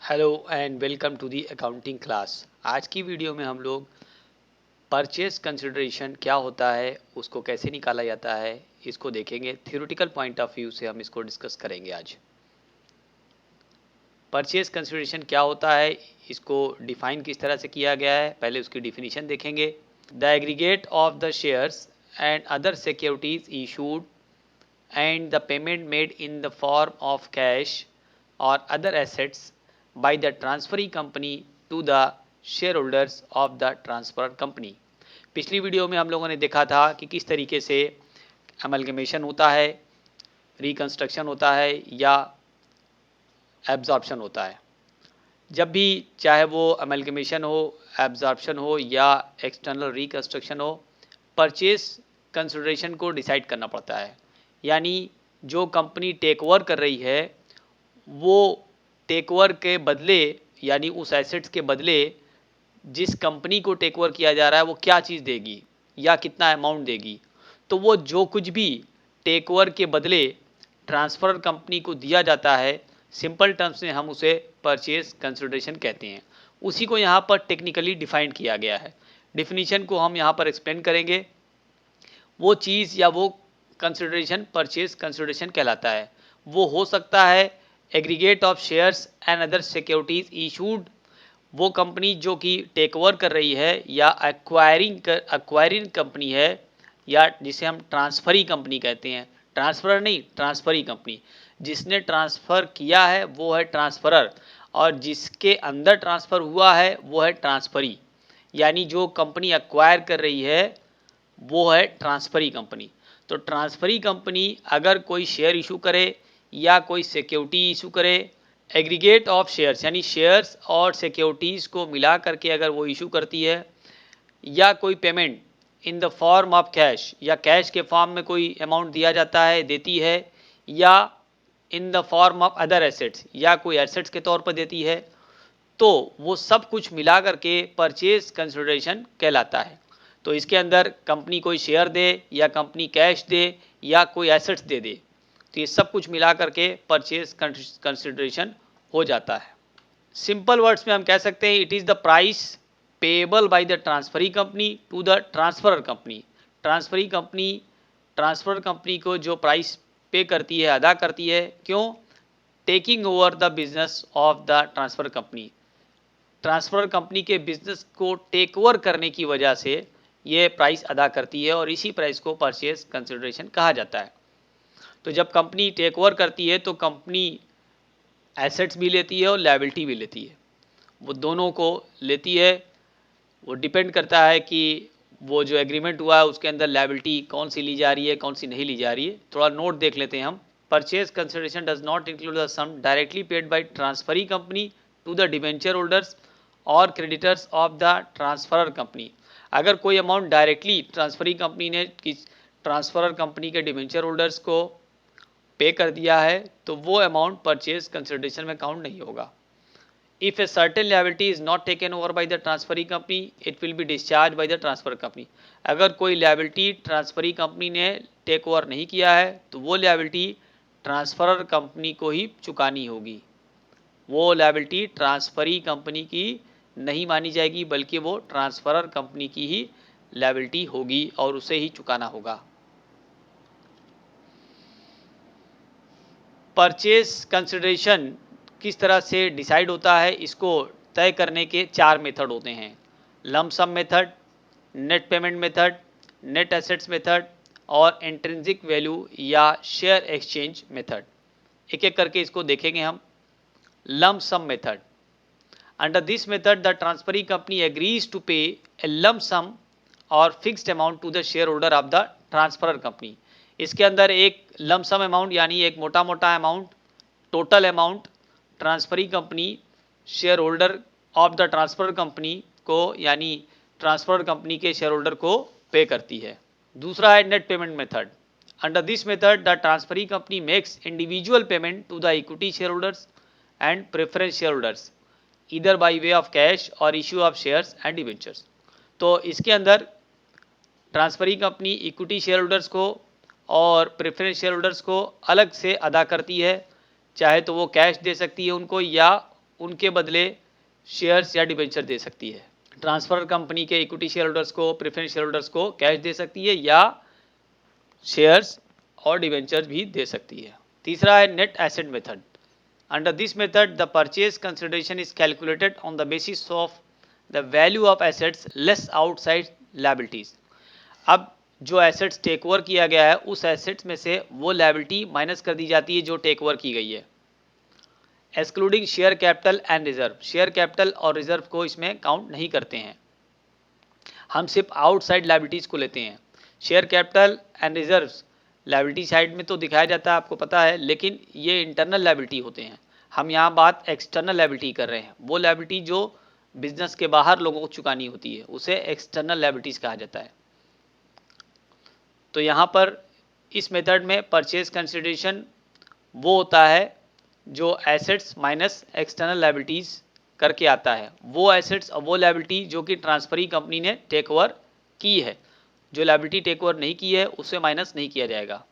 Hello and welcome to the accounting class. आज की video में हम लोग परचेज कंसिडरेशन क्या होता है, उसको कैसे निकाला जाता है, इसको देखेंगे। थ्योरेटिकल पॉइंट ऑफ व्यू से हम इसको डिस्कस करेंगे आज। परचेज कंसिडरेशन क्या होता है, इसको डिफाइन किस तरह से किया गया है, पहले उसकी डिफिनीशन देखेंगे। The aggregate of the shares and other securities issued and the payment made in the form of cash or other assets by the transferee company to the shareholders of the transfer company। पिछली video में हम लोगों ने देखा था कि किस तरीके से अमलगमेशन होता है, रिकंस्ट्रक्शन होता है या एब्जॉर्प्शन होता है। जब भी चाहे वो अमलगमेशन हो, एब्जॉर्प्शन हो या एक्सटर्नल रिकंस्ट्रक्शन हो, परचेज कंसिडरेशन को डिसाइड करना पड़ता है। यानी जो कंपनी टेक ओवर कर रही है वो टेक ओवर के बदले, यानी उस एसेट्स के बदले जिस कंपनी को टेक ओवर किया जा रहा है वो क्या चीज़ देगी या कितना अमाउंट देगी, तो वो जो कुछ भी टेक ओवर के बदले ट्रांसफ़र कंपनी को दिया जाता है, सिंपल टर्म्स में हम उसे परचेज कंसिडरेशन कहते हैं। उसी को यहाँ पर टेक्निकली डिफाइन किया गया है। डिफिनीशन को हम यहाँ पर एक्सप्लेन करेंगे। वो चीज़ या वो कंसिडरेशन परचेज कंसिडरेशन कहलाता है। वो हो सकता है aggregate of shares and other securities issued, वो कंपनी जो कि टेक ओवर कर रही है या एक्वायरिंग कंपनी है, या जिसे हम ट्रांसफरी कंपनी कहते हैं। ट्रांसफरर नहीं, ट्रांसफरी कंपनी। जिसने ट्रांसफ़र किया है वो है ट्रांसफरर, और जिसके अंदर ट्रांसफ़र हुआ है वो है ट्रांसफरी। यानी जो कंपनी एक्वायर कर रही है वो है ट्रांसफरी कंपनी। तो ट्रांसफरी कंपनी अगर कोई शेयर इशू करे या कोई सिक्योरिटी इशू करे, एग्रीगेट ऑफ शेयर्स यानी शेयर्स और सिक्योरिटीज़ को मिला करके अगर वो इशू करती है, या कोई payment in the form of cash या कैश के फॉर्म में कोई अमाउंट दिया जाता है, देती है, या in the form of other assets या कोई एसेट्स के तौर पर देती है, तो वो सब कुछ मिला करके परचेज कंसिडरेशन कहलाता है। तो इसके अंदर कंपनी कोई शेयर दे या कंपनी कैश दे या कोई एसेट्स दे दे, तो ये सब कुछ मिला करके परचेज कंसिडरेशन हो जाता है। सिंपल वर्ड्स में हम कह सकते हैं it is the price payable by the transferee company to the transferor company. Transfer company को जो प्राइस पे करती है, अदा करती है, क्यों? Taking over the business of the transfer company. Transfer company के बिजनेस को टेक ओवर करने की वजह से ये प्राइस अदा करती है, और इसी प्राइस को परचेज कंसिडरेशन कहा जाता है। तो जब कंपनी टेक ओवर करती है तो कंपनी एसेट्स भी लेती है और लायबिलिटी भी लेती है, वो दोनों को लेती है। वो डिपेंड करता है कि वो जो एग्रीमेंट हुआ है उसके अंदर लायबिलिटी कौन सी ली जा रही है, कौन सी नहीं ली जा रही है। थोड़ा नोट देख लेते हैं हम। Purchase consideration does not include the sum directly paid by transferee company to the debenture holders और creditors of the transferor company. अगर कोई अमाउंट डायरेक्टली ट्रांसफरी कंपनी ने ट्रांसफरर कंपनी के डिवेंचर होल्डर्स को पे कर दिया है तो वो अमाउंट परचेज कंसिडरेशन में काउंट नहीं होगा। If a certain liability is not taken over by the transferee company, it will be discharged by the transfer company। अगर कोई liability ट्रांसफरी कंपनी ने टेक ओवर नहीं किया है तो वो liability ट्रांसफरर कंपनी को ही चुकानी होगी। वो liability ट्रांसफरी कंपनी की नहीं मानी जाएगी, बल्कि वो ट्रांसफरर कंपनी की ही liability होगी और उसे ही चुकाना होगा। परचेज कंसिडरेशन किस तरह से डिसाइड होता है, इसको तय करने के 4 मेथड होते हैं। Lump sum method, net payment method, net assets method और इंट्रिंसिक वैल्यू या शेयर एक्सचेंज मेथड। एक एक करके इसको देखेंगे हम। Lump sum method. Under this method the transferee company agrees to pay a lump sum और fixed amount to the share holder of the transferor company. इसके अंदर एक लंप सम अमाउंट यानी एक मोटा मोटा amount, total amount transferee company share holder of the transfer company को यानी ट्रांसफर कंपनी के शेयर होल्डर को पे करती है। दूसरा है net payment method. Under this method the transferee company makes individual payment to the equity share holders and preference share holders either by way of cash और issue of shares and debentures. तो इसके अंदर transferee company equity share holders को और preference share holders को अलग से अदा करती है, चाहे तो वो कैश दे सकती है उनको या उनके बदले शेयर्स या डिबेंचर दे सकती है। ट्रांसफर कंपनी के इक्विटी शेयर होल्डर्स को, प्रेफरेंस शेयर होल्डर्स को कैश दे सकती है या शेयर्स और डिबेंचर भी दे सकती है। तीसरा है net asset method. Under this method the purchase consideration is calculated on the basis of the value of assets less outside liabilities. अब जो एसेट्स टेक ओवर किया गया है उस एसेट्स में से वो लायबिलिटी माइनस कर दी जाती है जो टेक ओवर की गई है, excluding share capital and reserve. Share capital और रिजर्व को इसमें काउंट नहीं करते हैं, हम सिर्फ आउटसाइड लायबिलिटीज को लेते हैं। Share capital and reserve liability side में तो दिखाया जाता है, आपको पता है, लेकिन ये इंटरनल लायबिलिटी होते हैं। हम यहाँ बात एक्सटर्नल लायबिलिटी कर रहे हैं, वो लायबिलिटी जो बिजनेस के बाहर लोगों को चुकानी होती है उसे एक्सटर्नल लायबिलिटीज कहा जाता है। तो यहाँ पर इस मेथड में परचेज कंसिडरेशन वो होता है जो एसेट्स माइनस एक्सटर्नल लायबिलिटीज करके आता है, वो एसेट्स और वो लायबिलिटी जो कि ट्रांसफरी कंपनी ने टेक ओवर की है। जो लायबिलिटी टेक ओवर नहीं की है उसे माइनस नहीं किया जाएगा।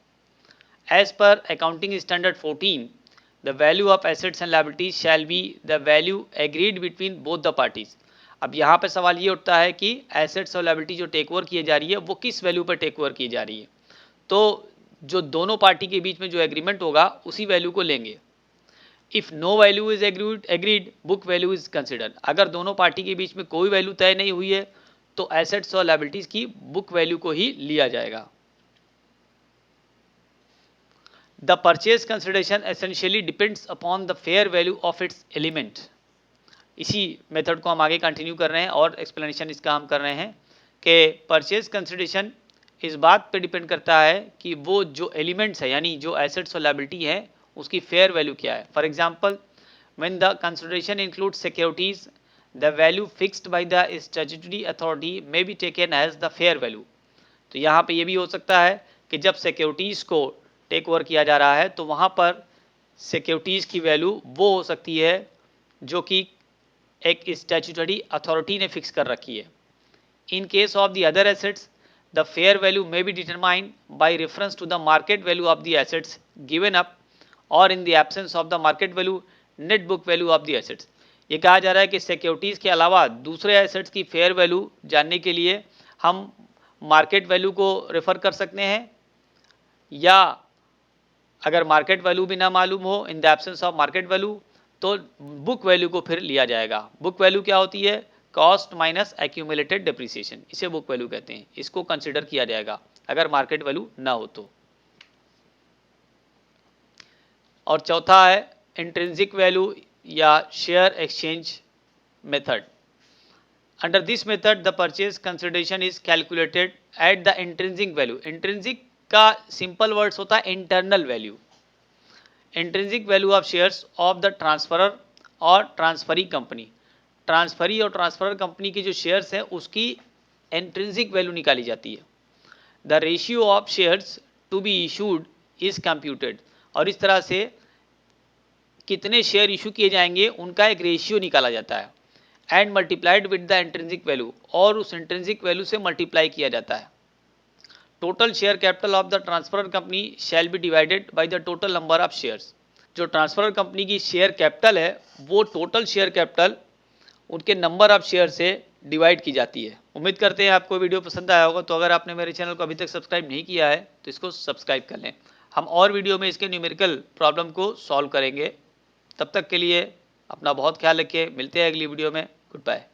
As per accounting standard 14 the value of assets and liabilities shall be the value agreed between both the parties. अब यहाँ पे सवाल ये उठता है कि एसेट्स और लायबिलिटी जो टेक ओवर किए जा रही है वो किस वैल्यू पर टेक ओवर की जा रही है, तो जो दोनों पार्टी के बीच में जो एग्रीमेंट होगा उसी वैल्यू को लेंगे। If no value is agreed book value is considered. अगर दोनों पार्टी के बीच में कोई वैल्यू तय नहीं हुई है तो एसेट्स और लायबिलिटीज की बुक वैल्यू को ही लिया जाएगा। The purchase consideration essentially depends upon the fair value of its element. इसी मेथड को हम आगे कंटिन्यू कर रहे हैं और एक्सप्लेनेशन इसका हम कर रहे हैं कि परचेज कंसिडरेशन इस बात पे डिपेंड करता है कि वो जो एलिमेंट्स है यानी जो एसेट्स और लायबिलिटी है उसकी फेयर वैल्यू क्या है। For example when the consideration include securities the value fixed by the statutory authority may be taken as the fair value. तो यहाँ पे ये भी हो सकता है कि जब सिक्योरिटीज़ को टेक ओवर किया जा रहा है तो वहाँ पर सिक्योरिटीज़ की वैल्यू वो हो सकती है जो कि एक स्टैट्यूटरी अथॉरिटी ने फिक्स कर रखी है। In case of the other assets the fair value may be determined by reference to the market value of the assets given up or in the absence of the market value net book value of the assets। ये कहा जा रहा है कि securities के अलावा दूसरे assets की फेयर वैल्यू जानने के लिए हम मार्केट वैल्यू को रेफर कर सकते हैं, या अगर मार्केट वैल्यू भी ना मालूम हो in the absence of market value तो बुक वैल्यू को फिर लिया जाएगा। बुक वैल्यू क्या होती है? कॉस्ट माइनस एक्यूमुलेटेड डिप्रिसिएशन, इसे बुक वैल्यू कहते हैं। इसको कंसिडर किया जाएगा अगर मार्केट वैल्यू ना हो तो। और चौथा है इंट्रिंसिक वैल्यू या share exchange method. Under this method the purchase consideration is calculated at the intrinsic value. Intrinsic का सिंपल वर्ड्स होता है internal value. Intrinsic value of shares of the transferor और ट्रांसफरी कंपनी। ट्रांसफरी और transfer company के जो shares हैं उसकी intrinsic value निकाली जाती है। The ratio of shares to be issued is computed. और इस तरह से कितने शेयर इशू किए जाएंगे उनका एक रेशियो निकाला जाता है and multiplied with the intrinsic value, और उस इंट्रिंसिक वैल्यू से मल्टीप्लाई किया जाता है। Total share capital of the transfer company shall be divided by the total number of shares. जो ट्रांसफर कंपनी की शेयर कैपिटल है वो टोटल शेयर कैपिटल उनके नंबर ऑफ शेयर से डिवाइड की जाती है। उम्मीद करते हैं आपको वीडियो पसंद आया होगा। तो अगर आपने मेरे चैनल को अभी तक सब्सक्राइब नहीं किया है तो इसको सब्सक्राइब कर लें। हम और वीडियो में इसके न्यूमेरिकल प्रॉब्लम को सॉल्व करेंगे। तब तक के लिए अपना बहुत ख्याल रखिए। मिलते हैं अगली वीडियो में। Good bye.